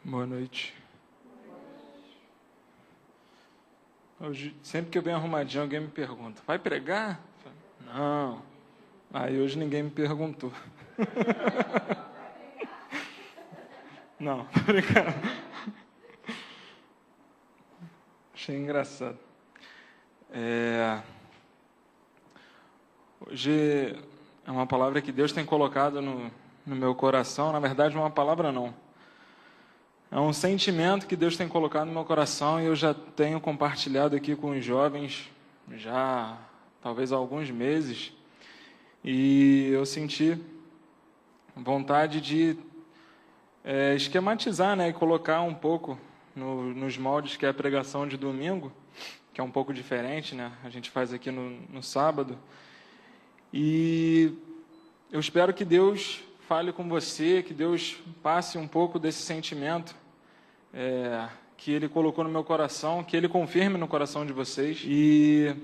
Boa noite. Hoje, sempre que eu venho arrumadinho, alguém me pergunta, vai pregar? Eu falo, não. Aí hoje ninguém me perguntou. Não, tô brincando. Achei engraçado. Hoje é uma palavra que Deus tem colocado no meu coração. Na verdade, uma palavra não. É um sentimento que Deus tem colocado no meu coração e eu já tenho compartilhado aqui com os jovens já talvez há alguns meses. E eu senti vontade de esquematizar, e colocar um pouco nos moldes que é a pregação de domingo, que é um pouco diferente, a gente faz aqui no sábado. E eu espero que Deus fale com você, que Deus passe um pouco desse sentimento que Ele colocou no meu coração, que Ele confirme no coração de vocês. E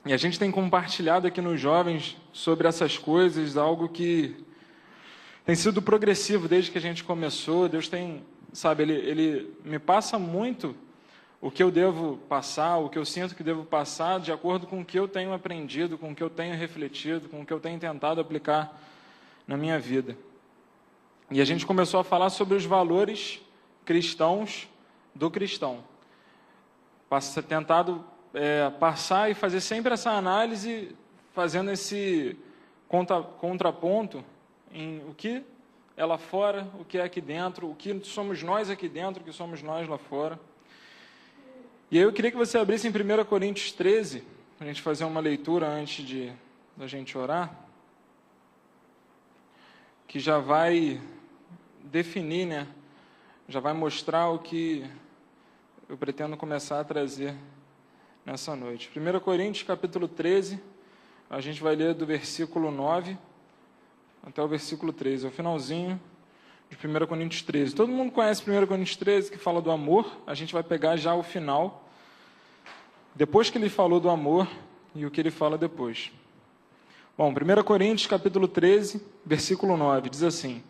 a gente tem compartilhado aqui nos jovens sobre essas coisas, algo que tem sido progressivo desde que a gente começou. Deus tem, Ele me passa muito o que eu devo passar, o que eu sinto que devo passar, de acordo com o que eu tenho aprendido, com o que eu tenho refletido, com o que eu tenho tentado aplicar na minha vida. E a gente começou a falar sobre os valores cristãos do cristão. Tentado passar e fazer sempre essa análise, fazendo esse contraponto em o que é lá fora, o que é aqui dentro, o que somos nós aqui dentro, o que somos nós lá fora. E aí eu queria que você abrisse em 1 Coríntios 13, para a gente fazer uma leitura antes da gente orar, que já vai definir, já vai mostrar o que eu pretendo começar a trazer nessa noite. 1 Coríntios, capítulo 13, a gente vai ler do versículo 9 até o versículo 13, é o finalzinho de 1 Coríntios 13. Todo mundo conhece 1 Coríntios 13, que fala do amor. A gente vai pegar já o final, depois que ele falou do amor e o que ele fala depois. Bom, 1 Coríntios, capítulo 13, versículo 9, diz assim: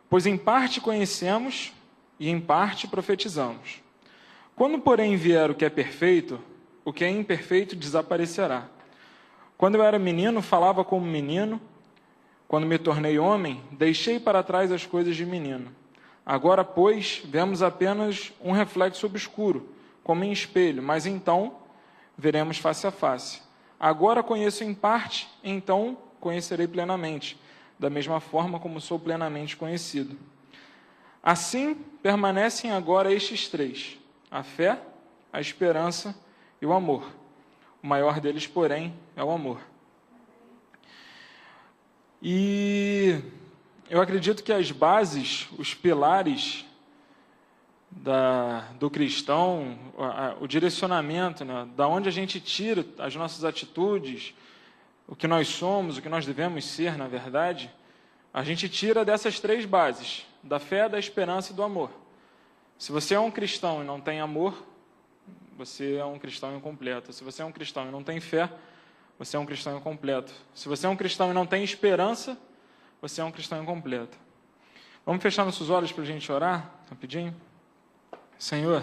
pois em parte conhecemos e em parte profetizamos. Quando, porém, vier o que é perfeito, o que é imperfeito desaparecerá. Quando eu era menino, falava como menino. Quando me tornei homem, deixei para trás as coisas de menino. Agora, pois, vemos apenas um reflexo obscuro, como em espelho, mas então veremos face a face. Agora conheço em parte, então conhecerei plenamente, da mesma forma como sou plenamente conhecido. Assim, permanecem agora estes três: a fé, a esperança e o amor. O maior deles, porém, é o amor. E eu acredito que as bases, os pilares do cristão, o direcionamento, da onde a gente tira as nossas atitudes, o que nós somos, o que nós devemos ser, na verdade, a gente tira dessas três bases: da fé, da esperança e do amor. Se você é um cristão e não tem amor, você é um cristão incompleto. Se você é um cristão e não tem fé, você é um cristão incompleto. Se você é um cristão e não tem esperança, você é um cristão incompleto. Vamos fechar nossos olhos para a gente orar, rapidinho? Senhor,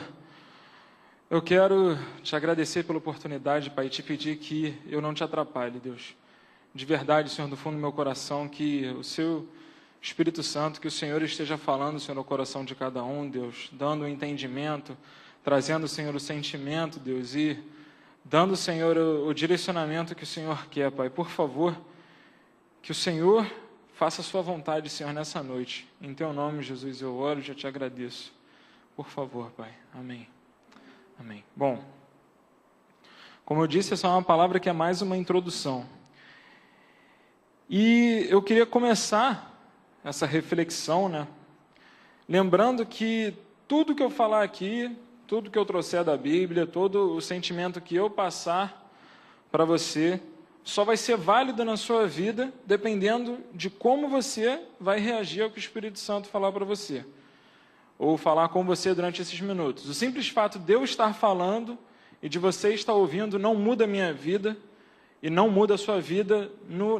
eu quero te agradecer pela oportunidade, Pai, e te pedir que eu não te atrapalhe, Deus. De verdade, Senhor, do fundo do meu coração, que o seu Espírito Santo, que o Senhor esteja falando, Senhor, no coração de cada um, Deus, dando o entendimento, trazendo, Senhor, o sentimento, Deus, e dando, Senhor, o direcionamento que o Senhor quer, Pai. Por favor, que o Senhor faça a sua vontade, Senhor, nessa noite. Em teu nome, Jesus, eu oro e já te agradeço. Por favor, Pai. Amém. Amém. Bom, como eu disse, essa é uma palavra que é mais uma introdução. E eu queria começar essa reflexão, lembrando que tudo que eu falar aqui, tudo que eu trouxer da Bíblia, todo o sentimento que eu passar para você, só vai ser válido na sua vida dependendo de como você vai reagir ao que o Espírito Santo falar para você, ou falar com você durante esses minutos. O simples fato de eu estar falando e de você estar ouvindo não muda a minha vida e não muda a sua vida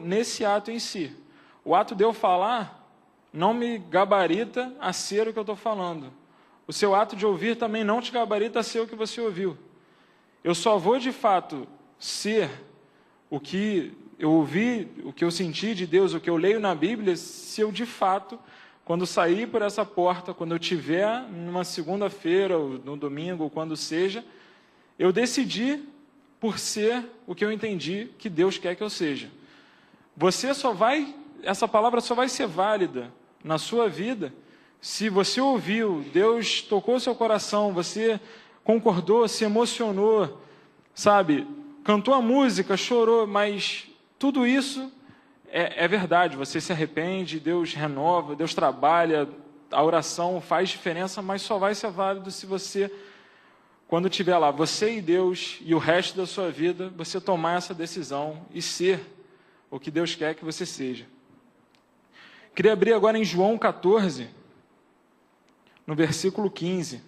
nesse ato em si. O ato de eu falar não me gabarita a ser o que eu estou falando. O seu ato de ouvir também não te gabarita a ser o que você ouviu. Eu só vou, de fato, ser o que eu ouvi, o que eu senti de Deus, o que eu leio na Bíblia, se eu, de fato, quando sair por essa porta, quando eu estiver numa segunda-feira, ou no domingo, ou quando seja, eu decidi por ser o que eu entendi que Deus quer que eu seja. Essa palavra só vai ser válida na sua vida se você ouviu, Deus tocou seu coração, você concordou, se emocionou, sabe, cantou a música, chorou, mas tudo isso é verdade, você se arrepende, Deus renova, Deus trabalha, a oração faz diferença, mas só vai ser válido se você, quando estiver lá, você e Deus e o resto da sua vida, você tomar essa decisão e ser o que Deus quer que você seja. Queria abrir agora em João 14, no versículo 15.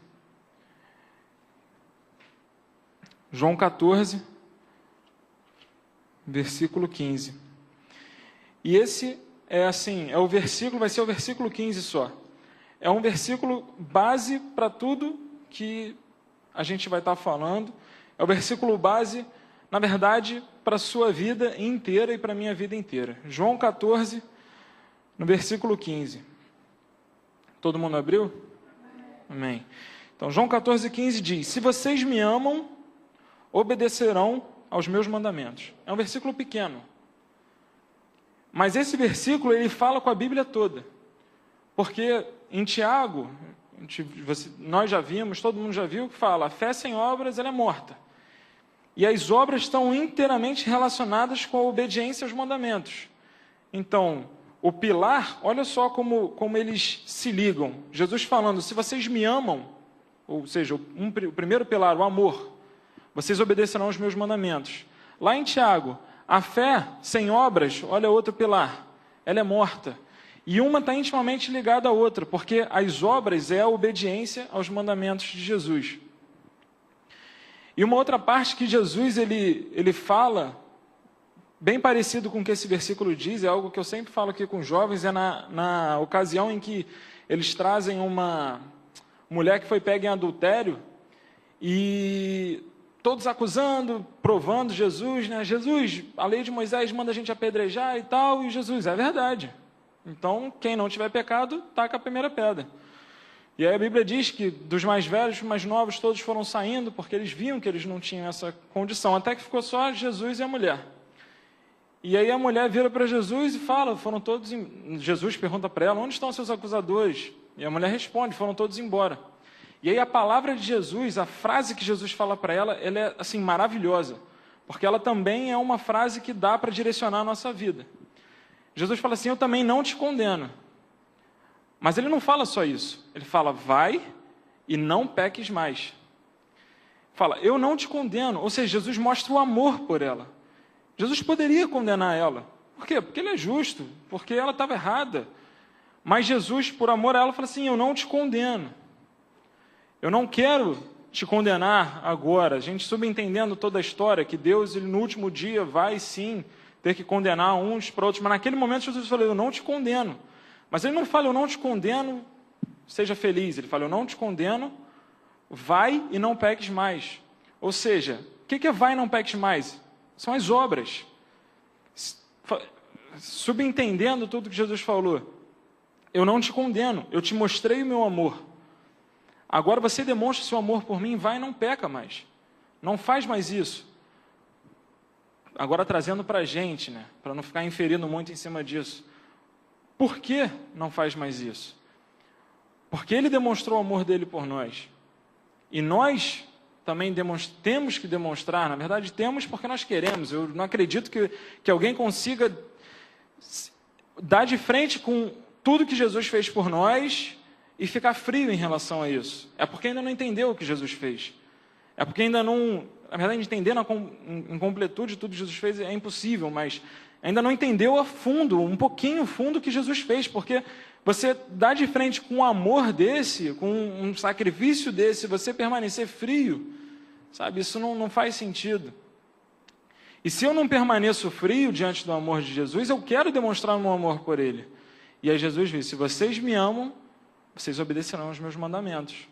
João 14, versículo 15. E esse o versículo, vai ser o versículo 15 só. É um versículo base para tudo que a gente vai estar falando. É o versículo base, na verdade, para a sua vida inteira e para a minha vida inteira. João 14, no versículo 15. Todo mundo abriu? Amém. Então, João 14, 15 diz: se vocês me amam, obedecerão aos meus mandamentos. É um versículo pequeno. Mas esse versículo, ele fala com a Bíblia toda. Porque em Tiago, nós já vimos, todo mundo já viu, que fala, a fé sem obras, ela é morta. E as obras estão inteiramente relacionadas com a obediência aos mandamentos. Então, o pilar, olha só como eles se ligam. Jesus falando, se vocês me amam, ou seja, o primeiro pilar, o amor, vocês obedecerão aos meus mandamentos. Lá em Tiago, a fé sem obras, olha outro pilar, ela é morta. E uma está intimamente ligada à outra, porque as obras é a obediência aos mandamentos de Jesus. E uma outra parte que Jesus ele fala, bem parecido com o que esse versículo diz, é algo que eu sempre falo aqui com os jovens, é na ocasião em que eles trazem uma mulher que foi pega em adultério, e todos acusando, provando Jesus, né? Jesus, a lei de Moisés manda a gente apedrejar e tal, e Jesus, é verdade. Então, quem não tiver pecado, taca a primeira pedra. E aí a Bíblia diz que dos mais velhos, mais novos, todos foram saindo, porque eles viam que eles não tinham essa condição, até que ficou só Jesus e a mulher. E aí a mulher vira para Jesus e fala, Jesus pergunta para ela, onde estão seus acusadores? E a mulher responde, foram todos embora. E aí a palavra de Jesus, a frase que Jesus fala para ela é assim, maravilhosa, porque ela também é uma frase que dá para direcionar a nossa vida. Jesus fala assim, eu também não te condeno. Mas ele não fala só isso, ele fala, vai e não peques mais. Fala, eu não te condeno, ou seja, Jesus mostra o amor por ela. Jesus poderia condenar ela. Por quê? Porque ele é justo, porque ela estava errada. Mas Jesus, por amor a ela, fala assim, eu não te condeno. Eu não quero te condenar agora. A gente subentendendo toda a história, que Deus, ele, no último dia, vai sim ter que condenar uns para outros. Mas naquele momento Jesus falou, eu não te condeno. Mas ele não fala, eu não te condeno, seja feliz. Ele fala, eu não te condeno, vai e não peques mais. Ou seja, o que é vai e não peques mais? São as obras. Subentendendo tudo que Jesus falou. Eu não te condeno, eu te mostrei o meu amor. Agora você demonstra seu amor por mim, vai e não peca mais. Não faz mais isso. Agora trazendo para a gente, né, para não ficar inferindo muito em cima disso. Por que não faz mais isso? Porque ele demonstrou o amor dele por nós. E nós também temos que demonstrar, na verdade temos porque nós queremos. Eu não acredito que alguém consiga dar de frente com tudo que Jesus fez por nós e ficar frio em relação a isso. É porque ainda não entendeu o que Jesus fez. É porque ainda não... Na verdade, entender em completude tudo que Jesus fez é impossível, mas ainda não entendeu a fundo, um pouquinho fundo o que Jesus fez, porque você dá de frente com um amor desse, com um sacrifício desse, você permanecer frio, sabe? Isso não faz sentido. E se eu não permaneço frio diante do amor de Jesus, eu quero demonstrar o meu amor por Ele. E aí Jesus diz, se vocês me amam, vocês obedecerão aos meus mandamentos.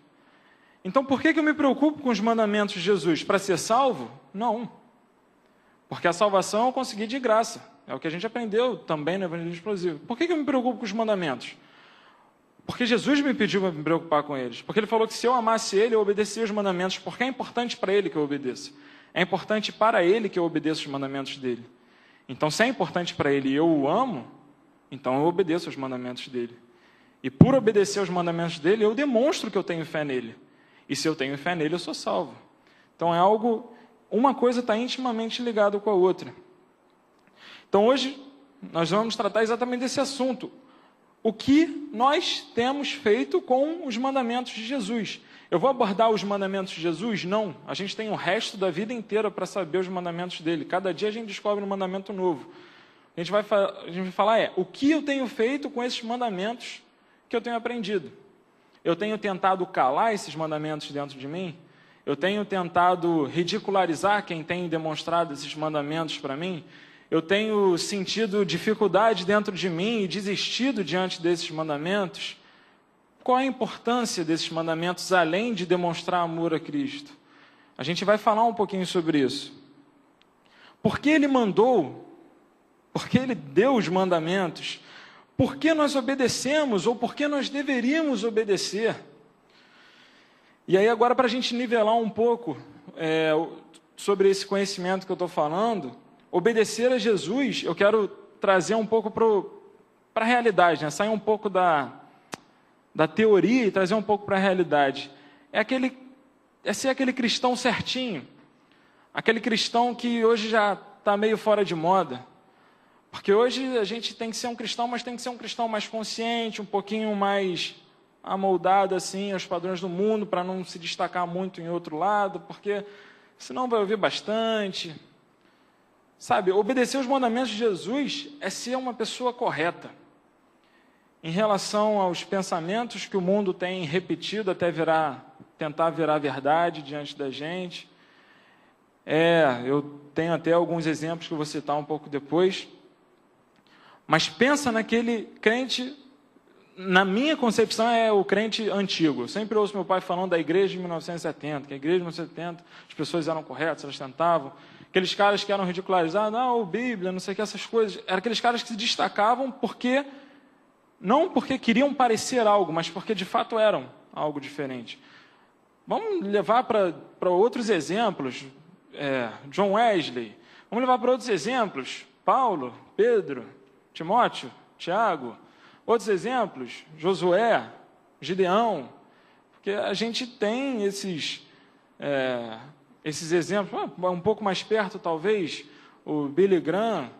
Então, por que eu me preocupo com os mandamentos de Jesus? Para ser salvo? Não. Porque a salvação eu consegui de graça. É o que a gente aprendeu também no Evangelho Explosivo. Por que eu me preocupo com os mandamentos? Porque Jesus me pediu para me preocupar com eles. Porque Ele falou que se eu amasse Ele, eu obedecia os mandamentos. Porque é importante para Ele que eu obedeça. É importante para Ele que eu obedeça os mandamentos dEle. Então, se é importante para Ele e eu o amo, então eu obedeço os mandamentos dEle. E por obedecer aos mandamentos dEle, eu demonstro que eu tenho fé nele. E se eu tenho fé nele, eu sou salvo. Então é algo, uma coisa está intimamente ligada com a outra. Então hoje nós vamos tratar exatamente desse assunto. O que nós temos feito com os mandamentos de Jesus? Eu vou abordar os mandamentos de Jesus? Não. A gente tem o resto da vida inteira para saber os mandamentos dele. Cada dia a gente descobre um mandamento novo. A gente vai falar o que eu tenho feito com esses mandamentos que eu tenho aprendido. Eu tenho tentado calar esses mandamentos dentro de mim? Eu tenho tentado ridicularizar quem tem demonstrado esses mandamentos para mim? Eu tenho sentido dificuldade dentro de mim e desistido diante desses mandamentos? Qual a importância desses mandamentos, além de demonstrar amor a Cristo? A gente vai falar um pouquinho sobre isso. Por que Ele mandou? Por que Ele deu os mandamentos? Por que nós obedecemos ou por que nós deveríamos obedecer? E aí agora, para a gente nivelar um pouco sobre esse conhecimento que eu estou falando, obedecer a Jesus, eu quero trazer um pouco para a realidade, né? Sair um pouco da teoria e trazer um pouco para a realidade. É ser aquele cristão certinho, aquele cristão que hoje já está meio fora de moda. Porque hoje a gente tem que ser um cristão, mas tem que ser um cristão mais consciente, um pouquinho mais amoldado assim aos padrões do mundo, para não se destacar muito em outro lado, porque senão vai ouvir bastante. Sabe, obedecer os mandamentos de Jesus é ser uma pessoa correta. Em relação aos pensamentos que o mundo tem repetido até tentar virar verdade diante da gente. Eu tenho até alguns exemplos que eu vou citar um pouco depois. Mas pensa naquele crente, na minha concepção é o crente antigo. Eu sempre ouço meu pai falando da igreja de 1970, que a igreja de 1970, as pessoas eram corretas, elas tentavam. Aqueles caras que eram ridicularizados, Bíblia, não sei o que, essas coisas. Eram aqueles caras que se destacavam não porque queriam parecer algo, mas porque de fato eram algo diferente. Vamos levar para outros exemplos, John Wesley. Vamos levar para outros exemplos, Paulo, Pedro, Timóteo, Tiago, outros exemplos, Josué, Gideão, porque a gente tem esses exemplos, um pouco mais perto talvez, o Billy Graham,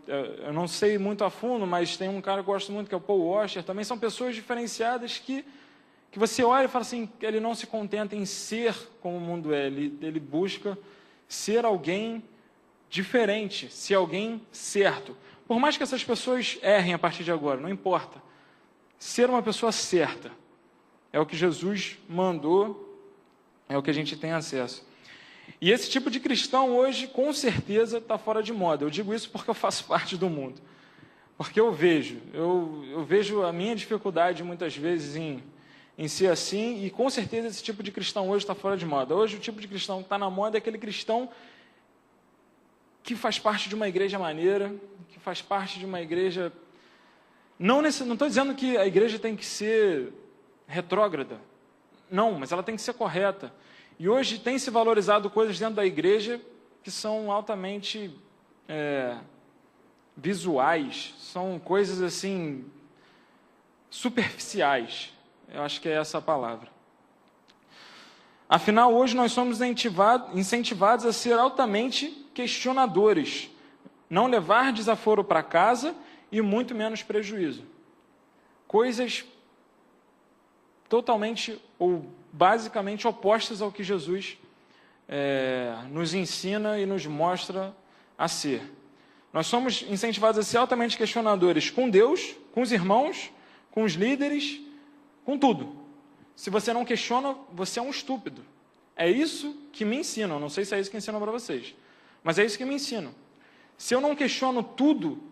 eu não sei muito a fundo, mas tem um cara que eu gosto muito, que é o Paul Washer, também são pessoas diferenciadas que você olha e fala assim, ele não se contenta em ser como o mundo é, ele busca ser alguém diferente, ser alguém certo. Por mais que essas pessoas errem a partir de agora, não importa. Ser uma pessoa certa é o que Jesus mandou, é o que a gente tem acesso. E esse tipo de cristão hoje, com certeza, está fora de moda. Eu digo isso porque eu faço parte do mundo. Porque eu vejo a minha dificuldade muitas vezes em ser assim, e com certeza esse tipo de cristão hoje está fora de moda. Hoje o tipo de cristão que está na moda é aquele cristão que faz parte de uma igreja maneira, que faz parte de uma igreja... Não estou dizendo que a igreja tem que ser retrógrada. Não, mas ela tem que ser correta. E hoje tem se valorizado coisas dentro da igreja que são altamente visuais, são coisas assim superficiais. Eu acho que é essa a palavra. Afinal, hoje nós somos incentivados a ser altamente questionadores, não levar desaforo para casa e muito menos prejuízo. Coisas totalmente ou basicamente opostas ao que Jesus nos ensina e nos mostra a ser. Nós somos incentivados a ser altamente questionadores com Deus, com os irmãos, com os líderes, com tudo. Se você não questiona, você é um estúpido. É isso que me ensinam. Não sei se é isso que ensinam para vocês, mas é isso que me ensinam. Se eu não questiono tudo,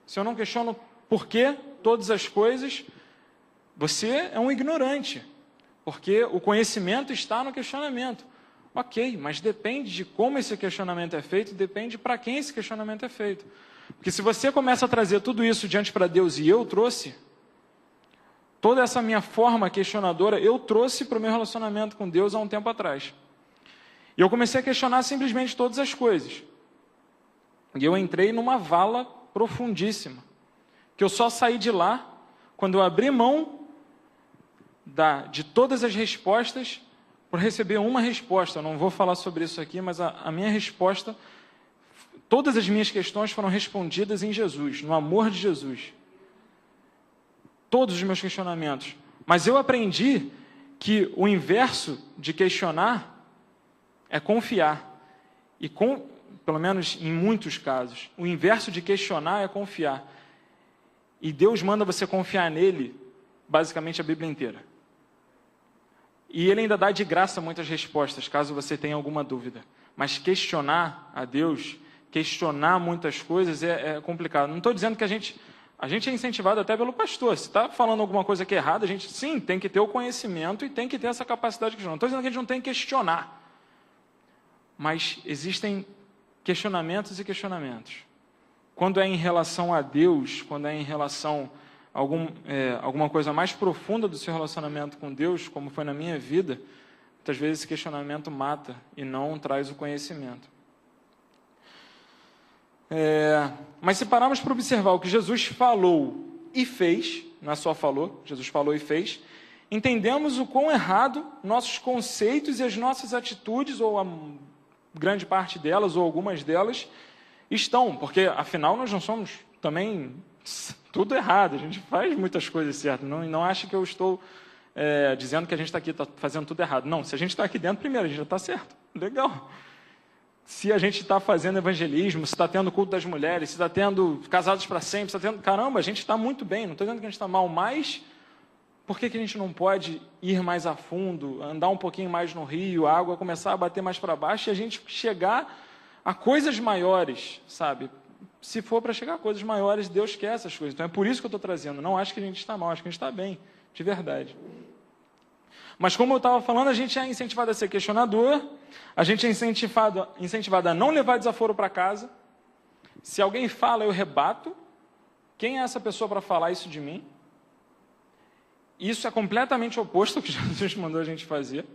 se eu não questiono por quê, todas as coisas, você é um ignorante, porque o conhecimento está no questionamento. Ok, mas depende de como esse questionamento é feito, depende para quem esse questionamento é feito. Porque se você começa a trazer tudo isso diante para Deus, e eu trouxe, toda essa minha forma questionadora, eu trouxe para o meu relacionamento com Deus há um tempo atrás. E eu comecei a questionar simplesmente todas as coisas. E eu entrei numa vala profundíssima, que eu só saí de lá quando eu abri mão de todas as respostas por receber uma resposta. Eu não vou falar sobre isso aqui, mas a minha resposta, todas as minhas questões foram respondidas em Jesus, no amor de Jesus. Todos os meus questionamentos. Mas eu aprendi que o inverso de questionar é confiar. E pelo menos em muitos casos, o inverso de questionar é confiar. E Deus manda você confiar nele, basicamente a Bíblia inteira. E ele ainda dá de graça muitas respostas, caso você tenha alguma dúvida. Mas questionar a Deus, questionar muitas coisas é complicado. Não estou dizendo que a gente é incentivado até pelo pastor. Se está falando alguma coisa que é errada, a gente sim tem que ter o conhecimento e tem que ter essa capacidade de questionar. Não estou dizendo que a gente não tem que questionar. Mas existem questionamentos e questionamentos. Quando é em relação a Deus, quando é em relação a alguma coisa mais profunda do seu relacionamento com Deus, como foi na minha vida, muitas vezes esse questionamento mata e não traz o conhecimento. Mas se pararmos para observar o que Jesus falou e fez, não é só falou, Jesus falou e fez, entendemos o quão errado nossos conceitos e as nossas atitudes, ou a grande parte delas, ou algumas delas, estão, porque afinal nós não somos também tudo errado, a gente faz muitas coisas certas, não acha que eu estou dizendo que a gente está aqui tá fazendo tudo errado. Não, se a gente está aqui dentro, primeiro, a gente já está certo, legal. Se a gente está fazendo evangelismo, se está tendo culto das mulheres, se está tendo casados para sempre, se está tendo... Caramba, a gente está muito bem, não estou dizendo que a gente está mal, mas por que a gente não pode ir mais a fundo, andar um pouquinho mais no rio, a água começar a bater mais para baixo e a gente chegar a coisas maiores, sabe? Se for para chegar a coisas maiores, Deus quer essas coisas. Então é por isso que eu estou trazendo. Não acho que a gente está mal, acho que a gente está bem, de verdade. Mas como eu estava falando, a gente é incentivado a ser questionador, a gente é incentivado a não levar desaforo para casa. Se alguém fala, eu rebato. Quem é essa pessoa para falar isso de mim? Isso é completamente oposto ao que Jesus mandou a gente fazer.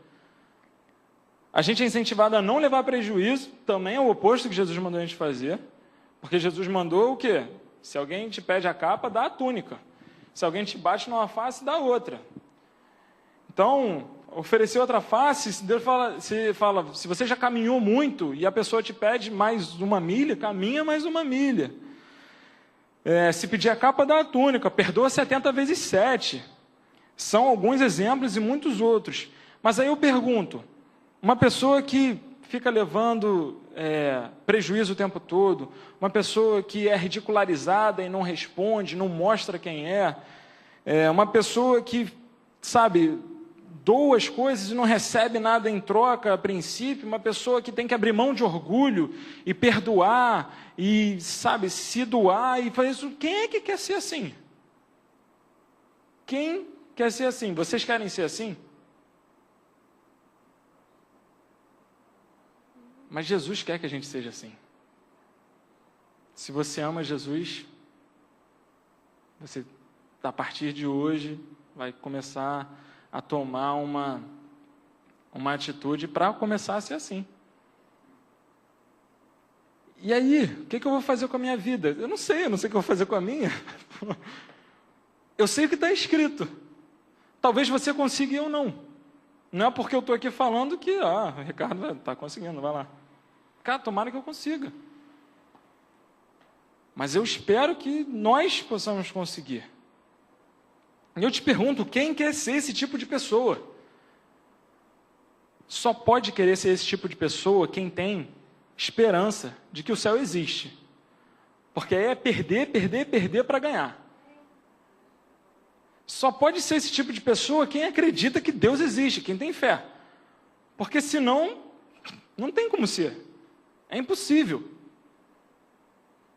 A gente é incentivado a não levar prejuízo, também é o oposto do que Jesus mandou a gente fazer. Porque Jesus mandou o quê? Se alguém te pede a capa, dá a túnica. Se alguém te bate numa face, dá outra. Então, oferecer outra face, se Deus fala, se você já caminhou muito e a pessoa te pede mais uma milha, caminha mais uma milha. Se pedir a capa, dá a túnica, perdoa 70 vezes 7. São alguns exemplos e muitos outros. Mas aí eu pergunto, uma pessoa que fica levando prejuízo o tempo todo, uma pessoa que é ridicularizada e não responde, não mostra quem uma pessoa que, sabe, doa as coisas e não recebe nada em troca a princípio, uma pessoa que tem que abrir mão de orgulho e perdoar e, sabe, se doar e fazer isso. Quem é que quer ser assim? Quem quer ser assim? Vocês querem ser assim? Mas Jesus quer que a gente seja assim. Se você ama Jesus, você, a partir de hoje, vai começar a tomar uma atitude para começar a ser assim. E aí, o que eu vou fazer com a minha vida? Eu não sei o que eu vou fazer com a minha. Eu sei o que está escrito. Talvez você consiga e eu não. Não é porque eu estou aqui falando que, o Ricardo está conseguindo, vai lá. Cara, tomara que eu consiga. Mas eu espero que nós possamos conseguir. E eu te pergunto, quem quer ser esse tipo de pessoa? Só pode querer ser esse tipo de pessoa quem tem esperança de que o céu existe. Porque é perder para ganhar. Só pode ser esse tipo de pessoa quem acredita que Deus existe, quem tem fé. Porque senão, não tem como ser. É impossível.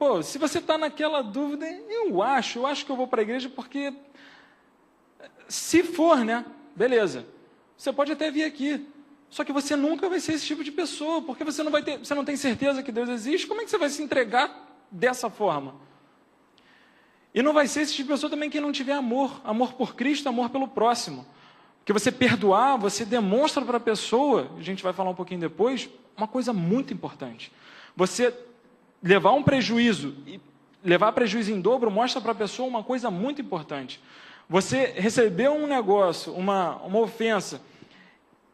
Pô, se você está naquela dúvida, eu acho que eu vou para a igreja porque, se for, né, beleza, você pode até vir aqui, só que você nunca vai ser esse tipo de pessoa, porque você não tem certeza que Deus existe, como é que você vai se entregar dessa forma? E não vai ser esse tipo de pessoa também que não tiver amor por Cristo, amor pelo próximo. Porque você perdoar, você demonstra para a pessoa, a gente vai falar um pouquinho depois, uma coisa muito importante. Você levar um prejuízo, e levar prejuízo em dobro, mostra para a pessoa uma coisa muito importante. Você recebeu um negócio, uma ofensa,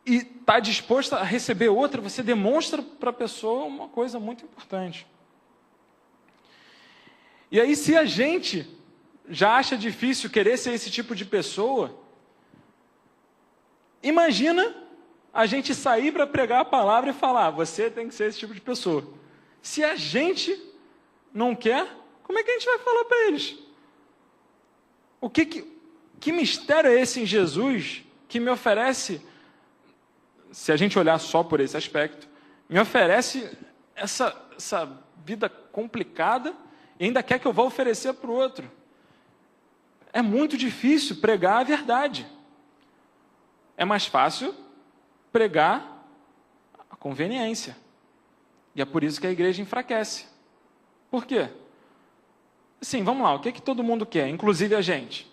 e está disposto a receber outra, você demonstra para a pessoa uma coisa muito importante. E aí, se a gente já acha difícil querer ser esse tipo de pessoa, imagina a gente sair para pregar a palavra e falar, você tem que ser esse tipo de pessoa. Se a gente não quer, como é que a gente vai falar para eles? Que mistério é esse em Jesus que me oferece, se a gente olhar só por esse aspecto, me oferece essa vida complicada e ainda quer que eu vá oferecer para o outro? É muito difícil pregar a verdade. É mais fácil pregar a conveniência. E é por isso que a igreja enfraquece. Por quê? Sim, vamos lá, o que todo mundo quer, inclusive a gente?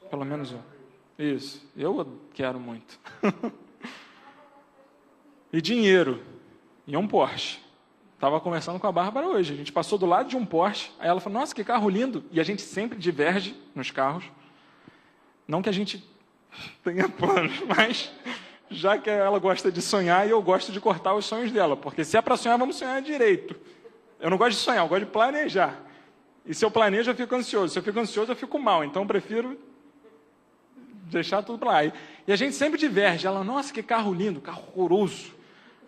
Pelo menos eu. Isso, eu quero muito. E dinheiro. E um Porsche. Estava conversando com a Bárbara hoje. A gente passou do lado de um Porsche. Aí ela falou, nossa, que carro lindo. E a gente sempre diverge nos carros. Não que a gente tenha planos, mas já que ela gosta de sonhar e eu gosto de cortar os sonhos dela. Porque se é para sonhar, vamos sonhar direito. Eu não gosto de sonhar, eu gosto de planejar. E se eu planejo, eu fico ansioso. Se eu fico ansioso, eu fico mal. Então, eu prefiro deixar tudo para lá. E a gente sempre diverge. Ela, nossa, que carro lindo, carro horroroso.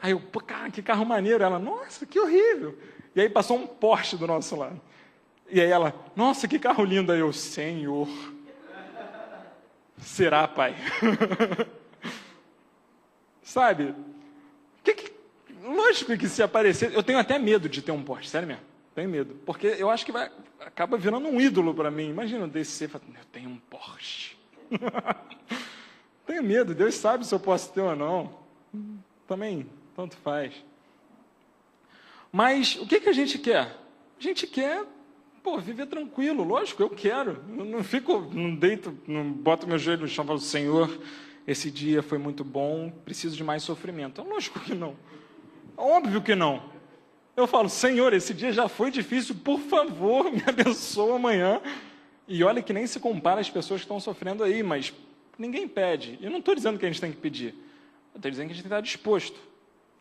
Aí eu, pô, cara, que carro maneiro. Ela, nossa, que horrível. E aí passou um Porsche do nosso lado. E aí ela, nossa, que carro lindo. Aí eu, Senhor, será, Pai? Sabe? Lógico que se aparecer... Eu tenho até medo de ter um Porsche, sério mesmo. Tenho medo. Porque eu acho que acaba virando um ídolo para mim. Imagina eu descer e falar, eu tenho um Porsche. Tenho medo, Deus sabe se eu posso ter ou não. Também, tanto faz. Mas o que a gente quer? A gente quer, viver tranquilo. Lógico, eu quero. Eu não deito, não boto meu joelho no chão e falo, Senhor, esse dia foi muito bom, preciso de mais sofrimento. Lógico que não. Óbvio que não. Eu falo, Senhor, esse dia já foi difícil, por favor, me abençoa amanhã. E olha que nem se compara às pessoas que estão sofrendo aí, mas ninguém pede. Eu não estou dizendo que a gente tem que pedir. Eu estou dizendo que a gente tem que estar disposto.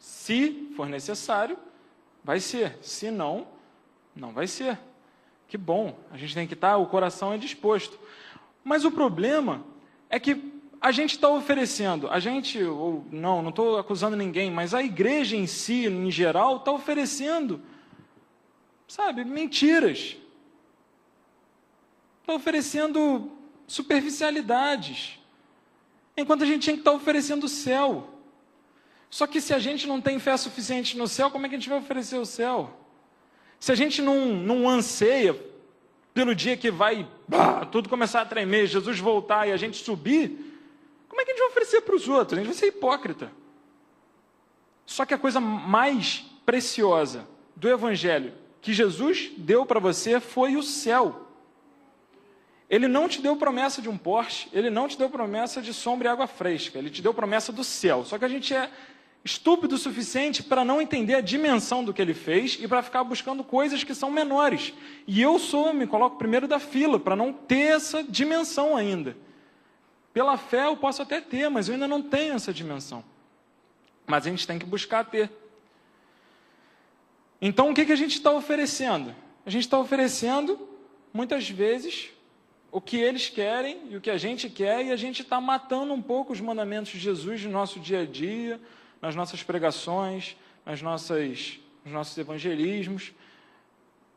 Se for necessário, vai ser. Se não, não vai ser. Que bom, a gente tem que estar, o coração é disposto. Mas o problema é que a gente está oferecendo, não estou acusando ninguém, mas a igreja em si, em geral, está oferecendo, sabe, mentiras. Está oferecendo superficialidades. Enquanto a gente tinha que estar oferecendo o céu. Só que se a gente não tem fé suficiente no céu, como é que a gente vai oferecer o céu? Se a gente não anseia pelo dia que vai tudo começar a tremer, Jesus voltar e a gente subir, como é que a gente vai oferecer para os outros? A gente vai ser hipócrita. Só que a coisa mais preciosa do Evangelho que Jesus deu para você foi o céu. Ele não te deu promessa de um Porsche, ele não te deu promessa de sombra e água fresca, ele te deu promessa do céu. Só que a gente é estúpido o suficiente para não entender a dimensão do que ele fez e para ficar buscando coisas que são menores. E eu me coloco primeiro da fila, para não ter essa dimensão ainda. Pela fé eu posso até ter, mas eu ainda não tenho essa dimensão. Mas a gente tem que buscar ter. Então o que a gente está oferecendo? A gente está oferecendo, muitas vezes, o que eles querem e o que a gente quer, e a gente está matando um pouco os mandamentos de Jesus no nosso dia a dia, nas nossas pregações, nos nossos evangelismos.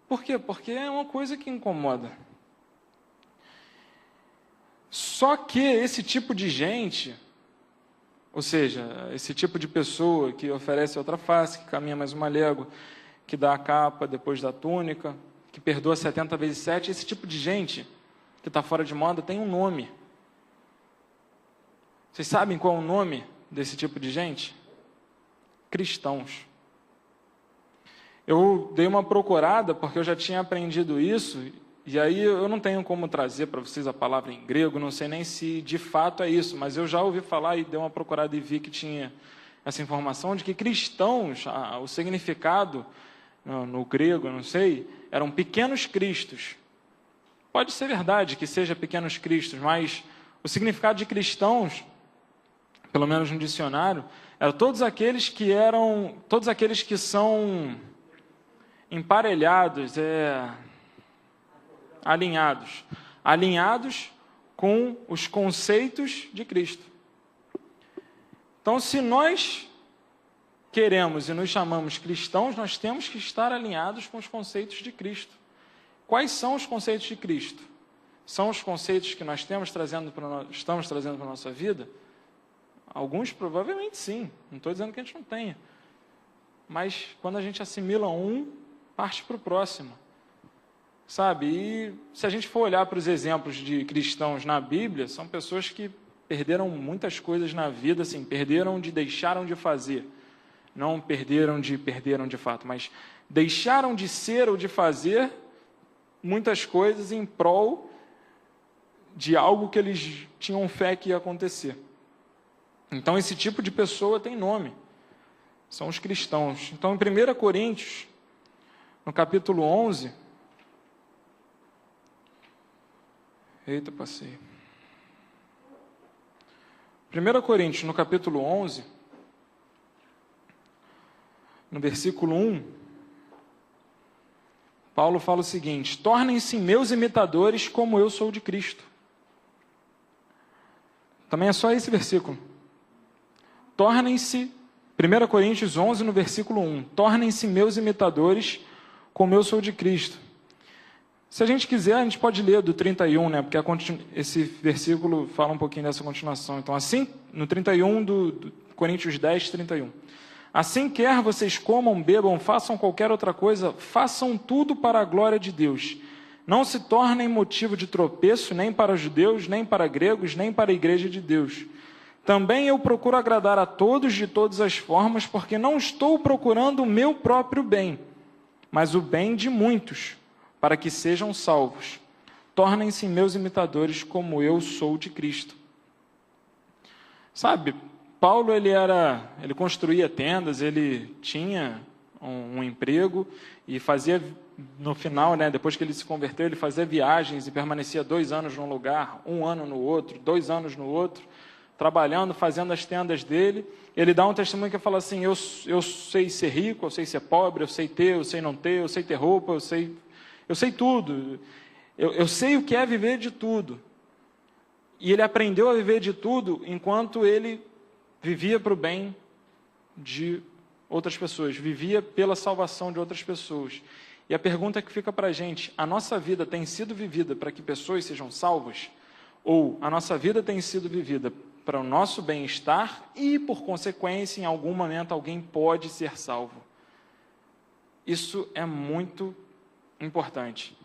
Por quê? Porque é uma coisa que incomoda. Só que esse tipo de gente, ou seja, esse tipo de pessoa que oferece outra face, que caminha mais uma légua, que dá a capa depois da túnica, que perdoa 70 vezes 7. Esse tipo de gente que está fora de moda tem um nome. Vocês sabem qual é o nome desse tipo de gente? Cristãos. Eu dei uma procurada porque eu já tinha aprendido isso, e aí eu não tenho como trazer para vocês a palavra em grego, não sei nem se de fato é isso, mas eu já ouvi falar e dei uma procurada e vi que tinha essa informação de que cristãos, o significado no grego, eu não sei, eram pequenos cristos. Pode ser verdade que seja pequenos cristos, mas o significado de cristãos, pelo menos no dicionário, eram todos aqueles que são emparelhados, alinhados com os conceitos de Cristo. Então, se nós queremos e nos chamamos cristãos, nós temos que estar alinhados com os conceitos de Cristo. Quais são os conceitos de Cristo? São os conceitos que nós estamos trazendo para a nossa vida? Alguns provavelmente sim, não estou dizendo que a gente não tenha. Mas quando a gente assimila um, parte para o próximo. Sabe? E se a gente for olhar para os exemplos de cristãos na Bíblia, são pessoas que perderam muitas coisas na vida, assim, deixaram de fazer. Não perderam de fato, mas deixaram de ser ou de fazer muitas coisas em prol de algo que eles tinham fé que ia acontecer. Então, esse tipo de pessoa tem nome. São os cristãos. Então, em 1 Coríntios, no capítulo 11... Eita, passei. 1 Coríntios, no capítulo 11, no versículo 1, Paulo fala o seguinte: tornem-se meus imitadores como eu sou de Cristo. Também é só esse versículo. Tornem-se, 1 Coríntios 11, no versículo 1, tornem-se meus imitadores como eu sou de Cristo. Se a gente quiser, a gente pode ler do 31, né? Porque esse versículo fala um pouquinho dessa continuação. Então, assim, no 31 do Coríntios 10, 31. Assim, quer vocês comam, bebam, façam qualquer outra coisa, façam tudo para a glória de Deus. Não se tornem motivo de tropeço, nem para judeus, nem para gregos, nem para a igreja de Deus. Também eu procuro agradar a todos de todas as formas, porque não estou procurando o meu próprio bem, mas o bem de muitos, para que sejam salvos. Tornem-se meus imitadores como eu sou de Cristo. Sabe, Paulo ele construía tendas, ele tinha um emprego e fazia, no final, né, depois que ele se converteu, ele fazia viagens e permanecia 2 anos num lugar, 1 ano no outro, 2 anos no outro, trabalhando, fazendo as tendas dele. Ele dá um testemunho que fala assim: eu sei ser rico, eu sei ser pobre, eu sei ter, eu sei não ter, eu sei ter roupa, eu sei tudo, eu sei o que é viver de tudo. E ele aprendeu a viver de tudo enquanto ele vivia para o bem de outras pessoas, vivia pela salvação de outras pessoas. E a pergunta que fica para a gente: a nossa vida tem sido vivida para que pessoas sejam salvas? Ou a nossa vida tem sido vivida para o nosso bem-estar e, por consequência, em algum momento alguém pode ser salvo? Isso é muito importante.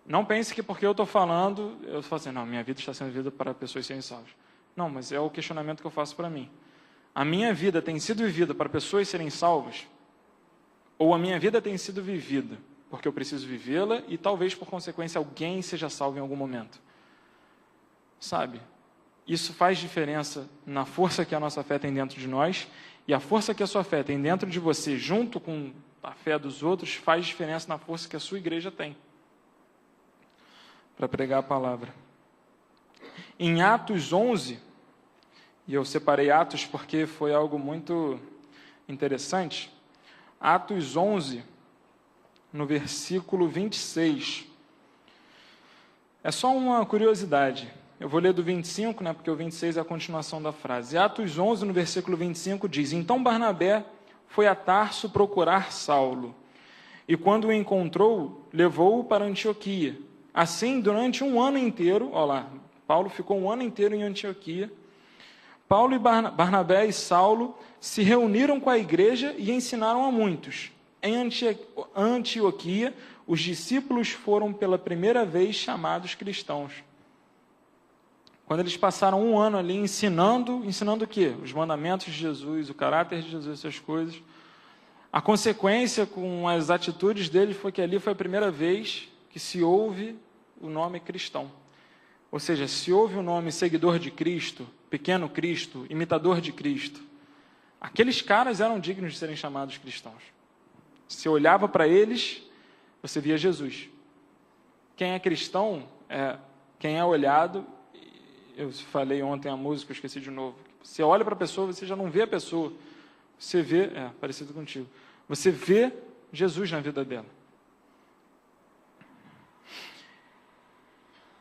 Não pense que porque eu estou falando, eu falo assim, não, minha vida está sendo vivida para pessoas serem salvas. Não, mas é o questionamento que eu faço para mim. A minha vida tem sido vivida para pessoas serem salvas? Ou a minha vida tem sido vivida porque eu preciso vivê-la e talvez, por consequência, alguém seja salvo em algum momento? Sabe? Isso faz diferença na força que a nossa fé tem dentro de nós, e a força que a sua fé tem dentro de você, junto com a fé dos outros, faz diferença na força que a sua igreja tem para pregar a palavra. Em Atos 11, e eu separei Atos porque foi algo muito interessante, Atos 11, no versículo 26, é só uma curiosidade. Eu vou ler do 25, né, porque o 26 é a continuação da frase. Atos 11, no versículo 25, diz: então Barnabé foi a Tarso procurar Saulo, e quando o encontrou, levou-o para Antioquia. Assim, durante 1 ano inteiro, olha lá, Paulo ficou 1 ano inteiro em Antioquia. Paulo e Barnabé e Saulo se reuniram com a igreja e ensinaram a muitos. Em Antioquia, os discípulos foram pela primeira vez chamados cristãos. Quando eles passaram 1 ano ali ensinando o quê? Os mandamentos de Jesus, o caráter de Jesus, essas coisas. A consequência com as atitudes deles foi que ali foi a primeira vez que se ouve o nome cristão. Ou seja, se ouve o nome seguidor de Cristo, pequeno Cristo, imitador de Cristo, aqueles caras eram dignos de serem chamados cristãos. Você olhava para eles, você via Jesus. Quem é cristão é quem é olhado. Eu falei ontem a música, eu esqueci de novo. Você olha para a pessoa, você já não vê a pessoa. Você vê, parecido contigo. Você vê Jesus na vida dela.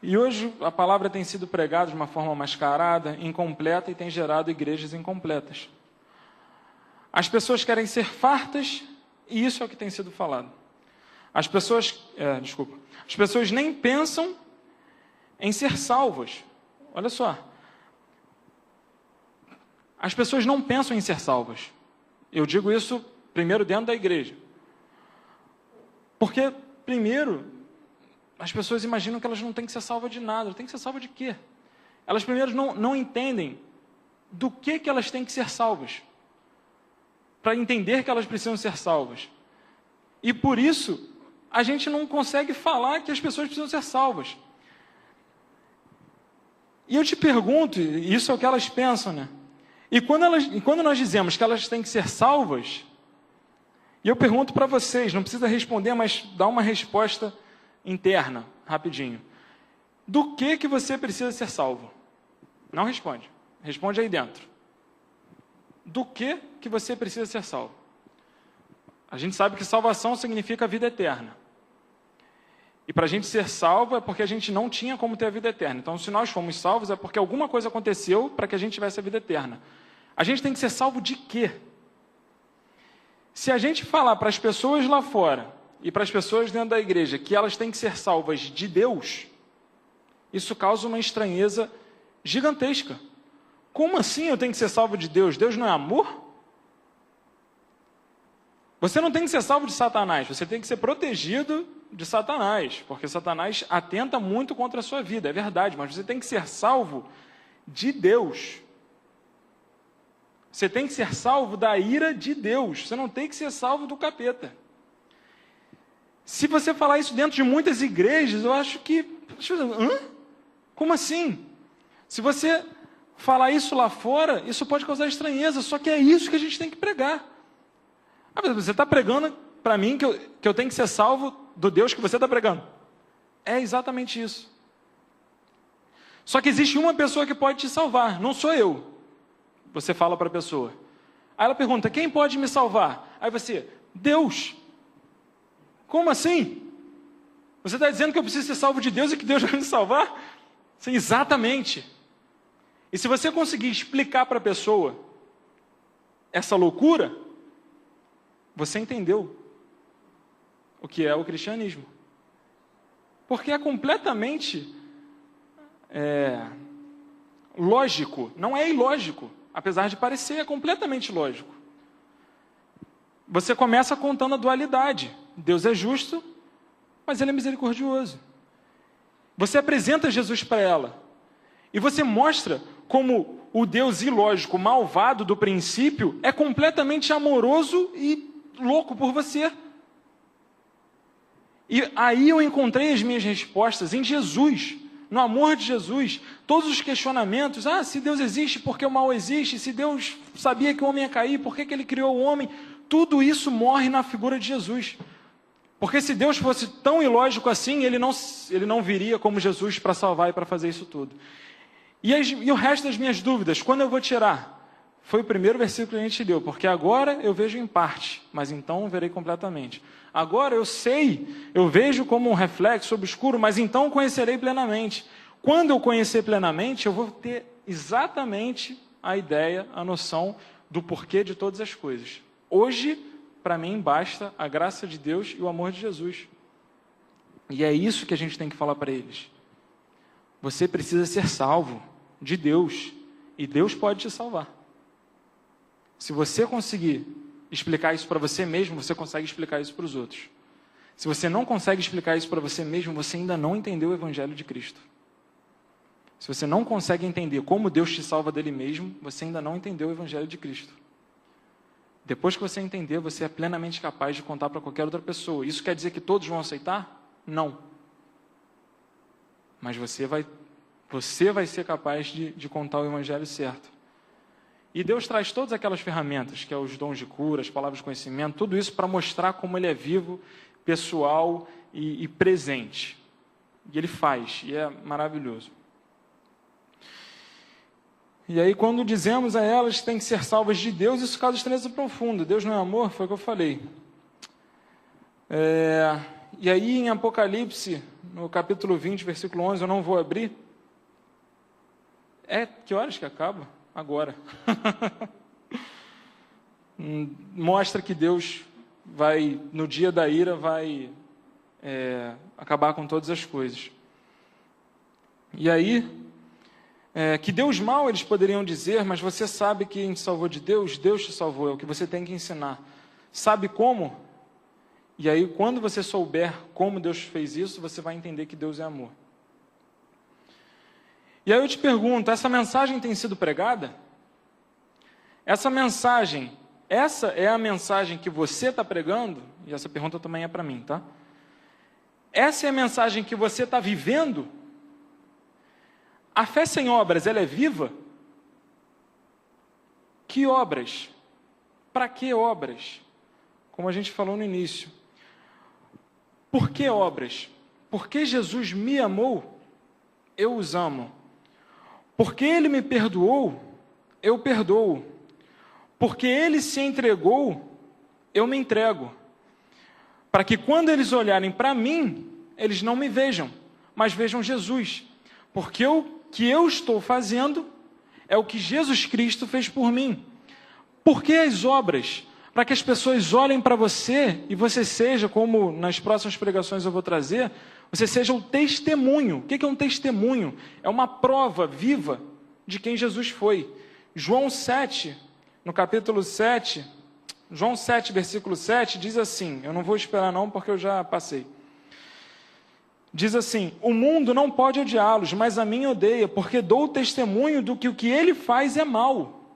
E hoje a palavra tem sido pregada de uma forma mascarada, incompleta, e tem gerado igrejas incompletas. As pessoas querem ser fartas, e isso é o que tem sido falado. As pessoas nem pensam em ser salvas. Olha só. As pessoas não pensam em ser salvas. Eu digo isso primeiro dentro da igreja. Porque, primeiro, as pessoas imaginam que elas não têm que ser salvas de nada. Tem que ser salvas de quê? Elas primeiro não entendem do que elas têm que ser salvas. Para entender que elas precisam ser salvas. E por isso, a gente não consegue falar que as pessoas precisam ser salvas. E eu te pergunto, isso é o que elas pensam, né? E quando nós dizemos que elas têm que ser salvas, e eu pergunto para vocês, não precisa responder, mas dá uma resposta interna, rapidinho. Do que você precisa ser salvo? Não responde. Responde aí dentro. Do que você precisa ser salvo? A gente sabe que salvação significa vida eterna. E para a gente ser salvo é porque a gente não tinha como ter a vida eterna. Então, se nós fomos salvos, é porque alguma coisa aconteceu para que a gente tivesse a vida eterna. A gente tem que ser salvo de quê? Se a gente falar para as pessoas lá fora e para as pessoas dentro da igreja que elas têm que ser salvas de Deus, isso causa uma estranheza gigantesca. Como assim eu tenho que ser salvo de Deus? Deus não é amor? Você não tem que ser salvo de Satanás, você tem que ser protegido de Satanás, porque Satanás atenta muito contra a sua vida, é verdade, mas você tem que ser salvo de Deus. Você tem que ser salvo da ira de Deus, você não tem que ser salvo do capeta. Se você falar isso dentro de muitas igrejas, eu acho que... Como assim? Se você falar isso lá fora, isso pode causar estranheza, só que é isso que a gente tem que pregar. Você está pregando para mim que eu tenho que ser salvo do Deus que você está pregando. É exatamente isso. Só que existe uma pessoa que pode te salvar, não sou eu. Você fala para a pessoa. Aí ela pergunta, quem pode me salvar? Aí você, Deus. Como assim? Você está dizendo que eu preciso ser salvo de Deus e que Deus vai me salvar? Sim, exatamente. E se você conseguir explicar para a pessoa essa loucura, você entendeu o que é o cristianismo. Porque é completamente lógico, não é ilógico, apesar de parecer, é completamente lógico. Você começa contando a dualidade. Deus é justo, mas Ele é misericordioso. Você apresenta Jesus para ela, e você mostra como o Deus ilógico, malvado do princípio, é completamente amoroso e louco por você. E aí eu encontrei as minhas respostas em Jesus, no amor de Jesus. Todos os questionamentos, se Deus existe, por que o mal existe? Se Deus sabia que o homem ia cair, por que Ele criou o homem? Tudo isso morre na figura de Jesus. Porque se Deus fosse tão ilógico assim, Ele não viria como Jesus para salvar e para fazer isso tudo. E o resto das minhas dúvidas, quando eu vou tirar? Foi o primeiro versículo que a gente leu, porque agora eu vejo em parte, mas então verei completamente. Agora eu sei, eu vejo como um reflexo obscuro, mas então conhecerei plenamente. Quando eu conhecer plenamente, eu vou ter exatamente a ideia, a noção do porquê de todas as coisas. Hoje, para mim, basta a graça de Deus e o amor de Jesus. E é isso que a gente tem que falar para eles. Você precisa ser salvo de Deus, e Deus pode te salvar. Se você conseguir explicar isso para você mesmo, você consegue explicar isso para os outros. Se você não consegue explicar isso para você mesmo, você ainda não entendeu o Evangelho de Cristo. Se você não consegue entender como Deus te salva dele mesmo, você ainda não entendeu o Evangelho de Cristo. Depois que você entender, você é plenamente capaz de contar para qualquer outra pessoa. Isso quer dizer que todos vão aceitar? Não. Mas você vai ser capaz de contar o Evangelho certo. E Deus traz todas aquelas ferramentas, que é os dons de cura, as palavras de conhecimento, tudo isso para mostrar como Ele é vivo, pessoal e presente. E Ele faz, e é maravilhoso. E aí, quando dizemos a elas que têm que ser salvas de Deus, isso causa estranheza profunda. Deus não é amor? Foi o que eu falei. E aí, em Apocalipse, no capítulo 20, versículo 11, eu não vou abrir. Que horas que acaba? Agora. Mostra que Deus vai, no dia da ira, vai acabar com todas as coisas. E aí... que Deus mal eles poderiam dizer, mas você sabe que quem te salvou de Deus, Deus te salvou, é o que você tem que ensinar. Sabe como? E aí, quando você souber como Deus fez isso, você vai entender que Deus é amor. E aí eu te pergunto, essa mensagem tem sido pregada? Essa é a mensagem que você está pregando? E essa pergunta também é para mim, tá? Essa é a mensagem que você está vivendo? A fé sem obras, ela é viva? Que obras? Para que obras? Como a gente falou no início. Por que obras? Porque Jesus me amou, eu os amo. Porque Ele me perdoou, eu perdoo. Porque Ele se entregou, eu me entrego. Para que quando eles olharem para mim, eles não me vejam, mas vejam Jesus. Porque o que eu estou fazendo é o que Jesus Cristo fez por mim. Por que as obras? Para que as pessoas olhem para você e você seja, como nas próximas pregações eu vou trazer, você seja um testemunho. O que é um testemunho? É uma prova viva de quem Jesus foi. João 7, no capítulo 7, João 7, versículo 7, diz assim, eu não vou esperar não porque eu já passei. Diz assim, o mundo não pode odiá-los, mas a mim odeia, porque dou testemunho do que o que ele faz é mal.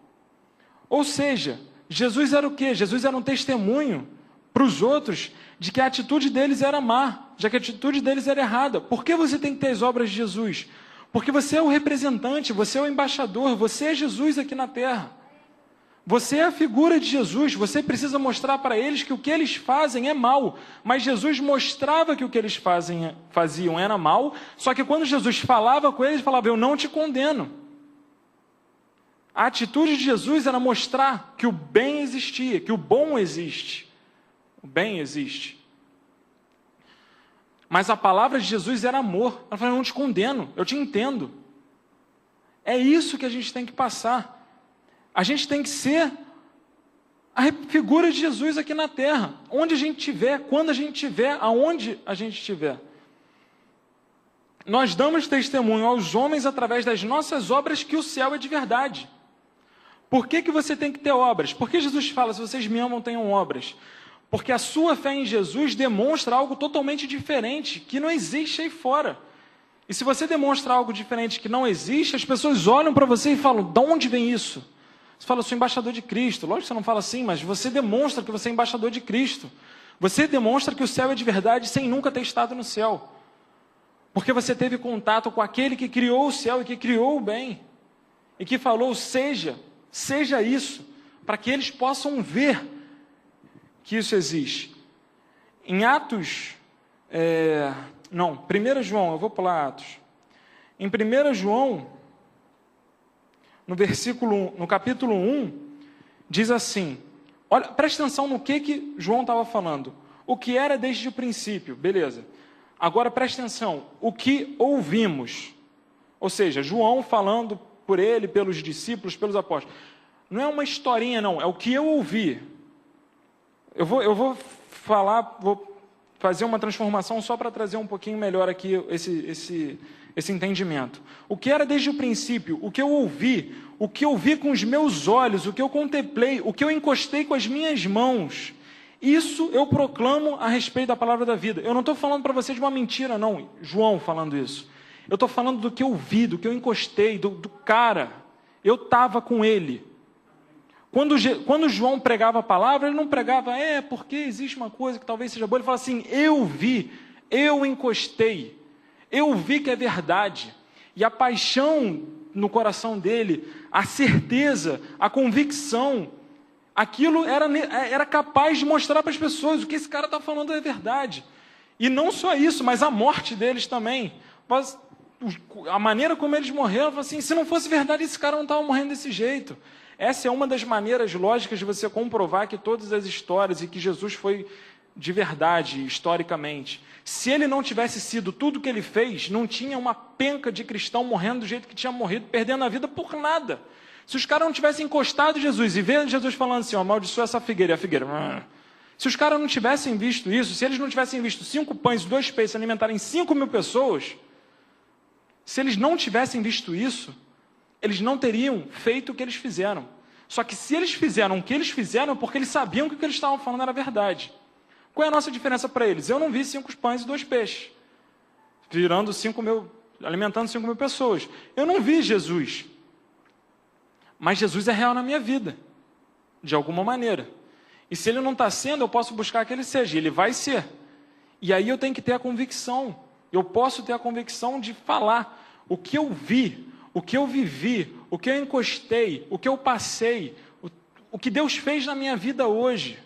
Ou seja, Jesus era o quê? Jesus era um testemunho para os outros de que a atitude deles era má, já que a atitude deles era errada. Por que você tem que ter as obras de Jesus? Porque você é o representante, você é o embaixador, você é Jesus aqui na terra. Você é a figura de Jesus, você precisa mostrar para eles que o que eles fazem é mal, mas Jesus mostrava que o que eles faziam era mal, só que quando Jesus falava com eles, ele falava, eu não te condeno. A atitude de Jesus era mostrar que o bem existia, que o bom existe. O bem existe. Mas a palavra de Jesus era amor. Ela falou, eu não te condeno, eu te entendo. É isso que a gente tem que passar. A gente tem que ser a figura de Jesus aqui na terra. Onde a gente estiver, quando a gente estiver, aonde a gente estiver. Nós damos testemunho aos homens através das nossas obras que o céu é de verdade. Por que você tem que ter obras? Por que Jesus fala, se vocês me amam, tenham obras? Porque a sua fé em Jesus demonstra algo totalmente diferente, que não existe aí fora. E se você demonstra algo diferente que não existe, as pessoas olham para você e falam, de onde vem isso? Você fala, eu sou embaixador de Cristo. Lógico que você não fala assim, mas você demonstra que você é embaixador de Cristo. Você demonstra que o céu é de verdade sem nunca ter estado no céu. Porque você teve contato com aquele que criou o céu e que criou o bem. E que falou, seja isso, para que eles possam ver que isso existe. Em Atos, 1 João, eu vou pular Atos. Em 1 João, no capítulo 1, diz assim, olha, presta atenção no que João estava falando. O que era desde o princípio, beleza. Agora presta atenção, o que ouvimos. Ou seja, João falando por ele, pelos discípulos, pelos apóstolos. Não é uma historinha não, é o que eu ouvi. Eu vou fazer uma transformação só para trazer um pouquinho melhor aqui esse entendimento. O que era desde o princípio, o que eu vi com os meus olhos, o que eu contemplei, o que eu encostei com as minhas mãos, isso eu proclamo a respeito da palavra da vida. Eu não estou falando para você de uma mentira, não, João falando isso. Eu estou falando do que eu vi, do que eu encostei, do cara. Eu estava com ele. Quando João pregava a palavra, ele não pregava, porque existe uma coisa que talvez seja boa. Ele fala assim, eu vi, eu encostei, eu vi que é verdade. E a paixão no coração dele, a certeza, a convicção, aquilo era capaz de mostrar para as pessoas o que esse cara está falando é verdade. E não só isso, mas a morte deles também. A maneira como eles morreram, assim, se não fosse verdade, esse cara não estava morrendo desse jeito. Essa é uma das maneiras lógicas de você comprovar que todas as histórias e que Jesus foi de verdade, historicamente. Se ele não tivesse sido tudo o que ele fez, não tinha uma penca de cristão morrendo do jeito que tinha morrido, perdendo a vida por nada. Se os caras não tivessem encostado em Jesus e vendo Jesus falando assim, amaldiçoa essa figueira, e a figueira... Se os caras não tivessem visto isso, se eles não tivessem visto 5 pães e 2 peixes alimentarem 5.000 pessoas... Se eles não tivessem visto isso, eles não teriam feito o que eles fizeram. Só que se eles fizeram o que eles fizeram, é porque eles sabiam que o que eles estavam falando era verdade. Qual é a nossa diferença para eles? Eu não vi 5 pães e 2 peixes, alimentando 5.000 pessoas. Eu não vi Jesus. Mas Jesus é real na minha vida, de alguma maneira. E se ele não está sendo, eu posso buscar que ele seja, e ele vai ser. E aí eu tenho que ter a convicção. Eu posso ter a convicção de falar o que eu vi, o que eu vivi, o que eu encostei, o que eu passei, o que Deus fez na minha vida hoje.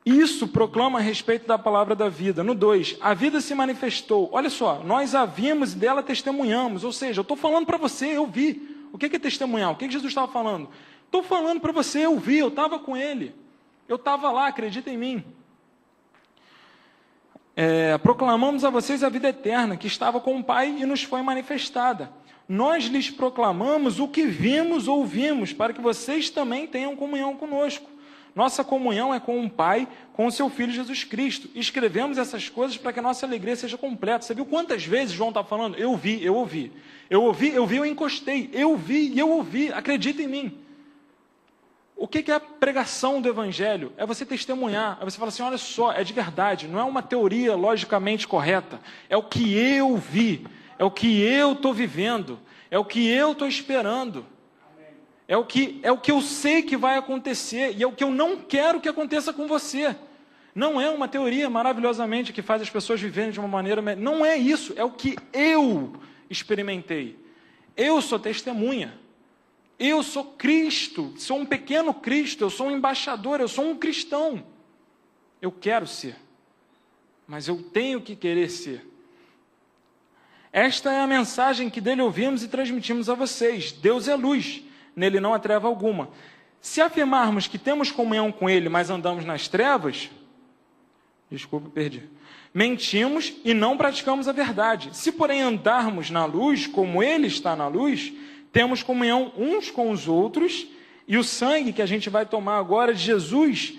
Isso proclama a respeito da palavra da vida. No 2, a vida se manifestou. Olha só, nós a vimos e dela testemunhamos. Ou seja, eu estou falando para você, eu vi. O que é testemunhar? O que Jesus estava falando? Estou falando para você, eu vi, eu estava com ele. Eu estava lá, acredita em mim. Proclamamos a vocês a vida eterna, que estava com o Pai e nos foi manifestada. Nós lhes proclamamos o que vimos, ouvimos, para que vocês também tenham comunhão conosco. Nossa comunhão é com o Pai, com o seu Filho Jesus Cristo. Escrevemos essas coisas para que a nossa alegria seja completa. Você viu quantas vezes João está falando? Eu vi, eu ouvi. Eu ouvi, eu encostei. Eu vi e eu ouvi. Acredita em mim. O que é a pregação do Evangelho? É você testemunhar. É você falar assim, olha só, é de verdade. Não é uma teoria logicamente correta. É o que eu vi. É o que eu estou vivendo. É o que eu estou esperando. É o que eu sei que vai acontecer. E é o que eu não quero que aconteça com você. Não é uma teoria maravilhosamente que faz as pessoas viverem de uma maneira... Não é isso. É o que eu experimentei. Eu sou testemunha. Eu sou Cristo, sou um pequeno Cristo, eu sou um embaixador, eu sou um cristão. Eu quero ser, mas eu tenho que querer ser. Esta é a mensagem que dele ouvimos e transmitimos a vocês. Deus é luz, nele não há treva alguma. Se afirmarmos que temos comunhão com ele, mas andamos nas trevas, mentimos e não praticamos a verdade. Se, porém, andarmos na luz, como ele está na luz, temos comunhão uns com os outros, e o sangue que a gente vai tomar agora de Jesus,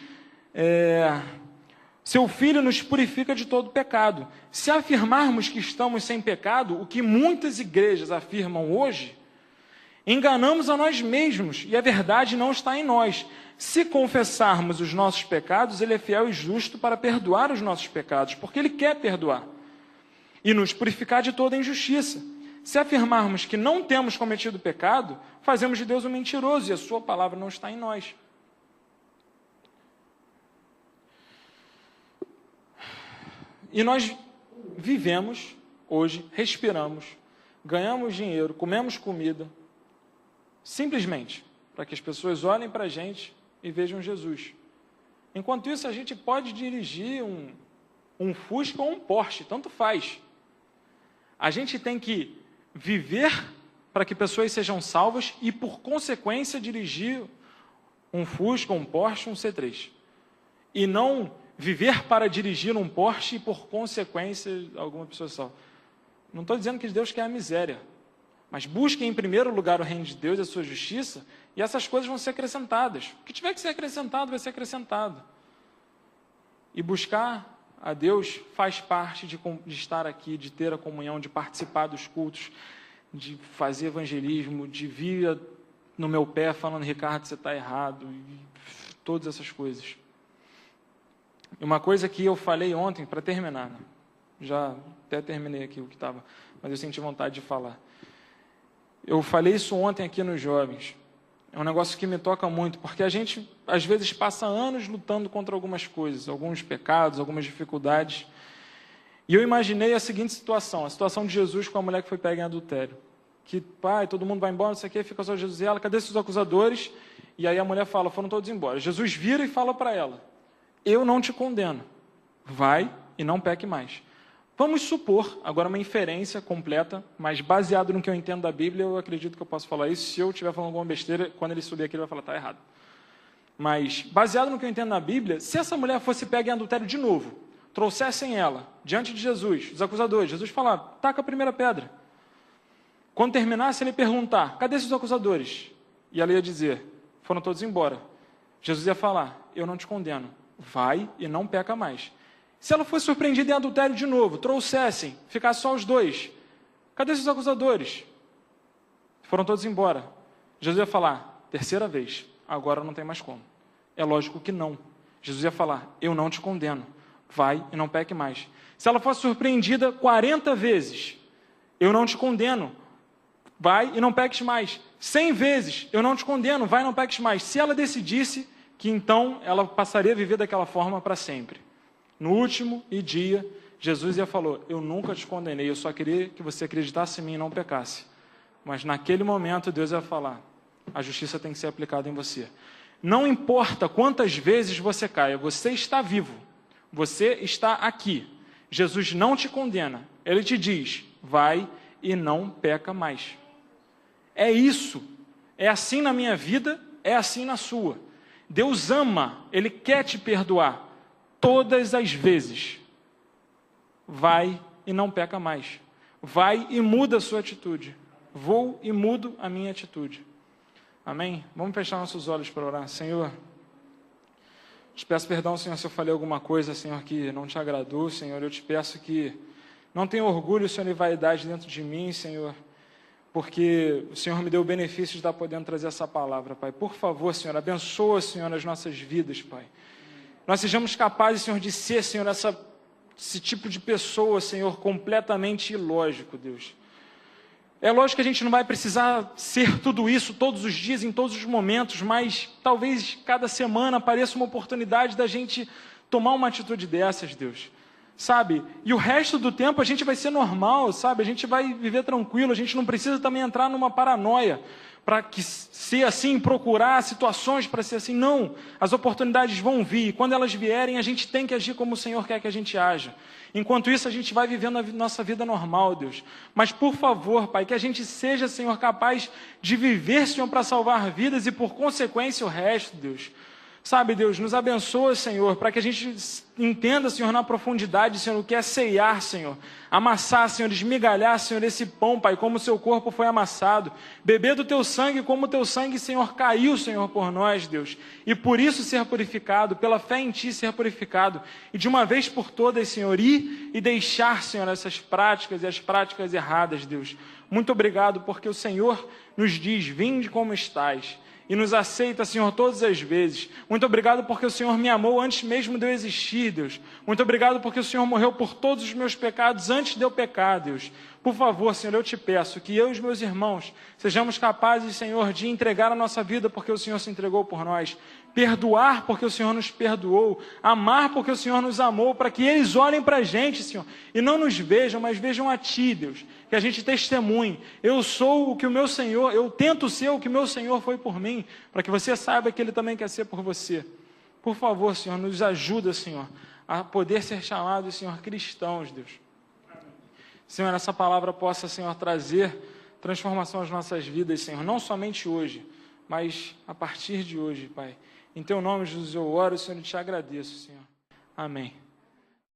seu Filho nos purifica de todo pecado. Se afirmarmos que estamos sem pecado, o que muitas igrejas afirmam hoje, enganamos a nós mesmos, e a verdade não está em nós. Se confessarmos os nossos pecados, ele é fiel e justo para perdoar os nossos pecados, porque ele quer perdoar, e nos purificar de toda injustiça. Se afirmarmos que não temos cometido pecado, fazemos de Deus um mentiroso e a sua palavra não está em nós. E nós vivemos hoje, respiramos, ganhamos dinheiro, comemos comida, simplesmente para que as pessoas olhem para a gente e vejam Jesus. Enquanto isso, a gente pode dirigir um Fusca ou um Porsche, tanto faz. A gente tem que viver para que pessoas sejam salvas e, por consequência, dirigir um Fusca, um Porsche, um C3. E não viver para dirigir um Porsche e, por consequência, alguma pessoa salva. Não estou dizendo que Deus quer a miséria, mas busquem em primeiro lugar o reino de Deus e a sua justiça, e essas coisas vão ser acrescentadas. O que tiver que ser acrescentado, vai ser acrescentado. E buscar a Deus faz parte de estar aqui, de ter a comunhão, de participar dos cultos, de fazer evangelismo, de vir no meu pé falando, Ricardo, você está errado, e todas essas coisas. E uma coisa que eu falei ontem, para terminar, né? Já até terminei aqui o que estava, mas eu senti vontade de falar. Eu falei isso ontem aqui nos jovens. É um negócio que me toca muito, porque a gente, às vezes, passa anos lutando contra algumas coisas, alguns pecados, algumas dificuldades. E eu imaginei a seguinte situação, a situação de Jesus com a mulher que foi pega em adultério. Que, pai, todo mundo vai embora, não sei o quê, fica só Jesus e ela, cadê seus acusadores? E aí a mulher fala, foram todos embora. Jesus vira e fala para ela, eu não te condeno, vai e não peque mais. Vamos supor, agora uma inferência completa, mas baseado no que eu entendo da Bíblia, eu acredito que eu posso falar isso. Se eu estiver falando alguma besteira, quando ele subir aqui, ele vai falar, está errado. Mas, baseado no que eu entendo na Bíblia, se essa mulher fosse pega em adultério de novo, trouxessem ela diante de Jesus, os acusadores, Jesus falar, taca a primeira pedra. Quando terminasse, ele perguntar, cadê esses acusadores? E ela ia dizer, foram todos embora. Jesus ia falar, eu não te condeno, vai e não peca mais. Se ela fosse surpreendida em adultério de novo, trouxessem, ficasse só os dois, cadê esses acusadores? Foram todos embora. Jesus ia falar, terceira vez, agora não tem mais como. É lógico que não. Jesus ia falar, eu não te condeno, vai e não peque mais. Se ela fosse surpreendida 40 vezes, eu não te condeno, vai e não peques mais. 100 vezes, eu não te condeno, vai e não peques mais. Se ela decidisse que então ela passaria a viver daquela forma para sempre. No último dia, Jesus ia falou, eu nunca te condenei, eu só queria que você acreditasse em mim e não pecasse. Mas naquele momento, Deus ia falar, a justiça tem que ser aplicada em você. Não importa quantas vezes você caia, você está vivo, você está aqui. Jesus não te condena, Ele te diz, vai e não peca mais. É isso, é assim na minha vida, é assim na sua. Deus ama, Ele quer te perdoar. Todas as vezes, vai e não peca mais. Vai e muda a sua atitude. Vou e mudo a minha atitude. Amém? Vamos fechar nossos olhos para orar. Senhor, te peço perdão, Senhor, se eu falei alguma coisa, Senhor, que não te agradou, Senhor. Eu te peço que não tenha orgulho, Senhor, e vaidade dentro de mim, Senhor, porque o Senhor me deu o benefício de estar podendo trazer essa palavra, Pai. Por favor, Senhor, abençoa, Senhor, as nossas vidas, Pai. Nós sejamos capazes, Senhor, de ser, Senhor, esse tipo de pessoa, Senhor, completamente ilógico, Deus. É lógico que a gente não vai precisar ser tudo isso todos os dias, em todos os momentos, mas talvez cada semana apareça uma oportunidade da gente tomar uma atitude dessas, Deus. Sabe? E o resto do tempo a gente vai ser normal, sabe? A gente vai viver tranquilo, a gente não precisa também entrar numa paranoia para que ser assim, procurar situações para ser assim. Não, as oportunidades vão vir. Quando elas vierem, a gente tem que agir como o Senhor quer que a gente haja. Enquanto isso, a gente vai vivendo a nossa vida normal, Deus. Mas, por favor, Pai, que a gente seja, Senhor, capaz de viver, Senhor, para salvar vidas e, por consequência, o resto, Deus. Sabe, Deus, nos abençoa, Senhor, para que a gente entenda, Senhor, na profundidade, Senhor, o que é ceiar, Senhor. Amassar, Senhor, esmigalhar, Senhor, esse pão, Pai, como o seu corpo foi amassado. Beber do teu sangue, como o teu sangue, Senhor, caiu, Senhor, por nós, Deus. E por isso ser purificado, pela fé em Ti ser purificado. E de uma vez por todas, Senhor, ir e deixar, Senhor, essas práticas e as práticas erradas, Deus. Muito obrigado, porque o Senhor nos diz, vinde como estás. E nos aceita, Senhor, todas as vezes. Muito obrigado porque o Senhor me amou antes mesmo de eu existir, Deus. Muito obrigado porque o Senhor morreu por todos os meus pecados antes de eu pecar, Deus. Por favor, Senhor, eu te peço que eu e os meus irmãos sejamos capazes, Senhor, de entregar a nossa vida porque o Senhor se entregou por nós. Perdoar porque o Senhor nos perdoou. Amar porque o Senhor nos amou, para que eles olhem para a gente, Senhor, e não nos vejam, mas vejam a Ti, Deus. Que a gente testemunhe. Eu sou o que o meu Senhor, eu tento ser o que o meu Senhor foi por mim, para que você saiba que Ele também quer ser por você. Por favor, Senhor, nos ajuda, Senhor, a poder ser chamados, Senhor, cristãos, Deus. Senhor, essa palavra possa, Senhor, trazer transformação às nossas vidas, Senhor, não somente hoje, mas a partir de hoje, Pai. Em Teu nome, Jesus, eu oro, Senhor, e te agradeço, Senhor. Amém.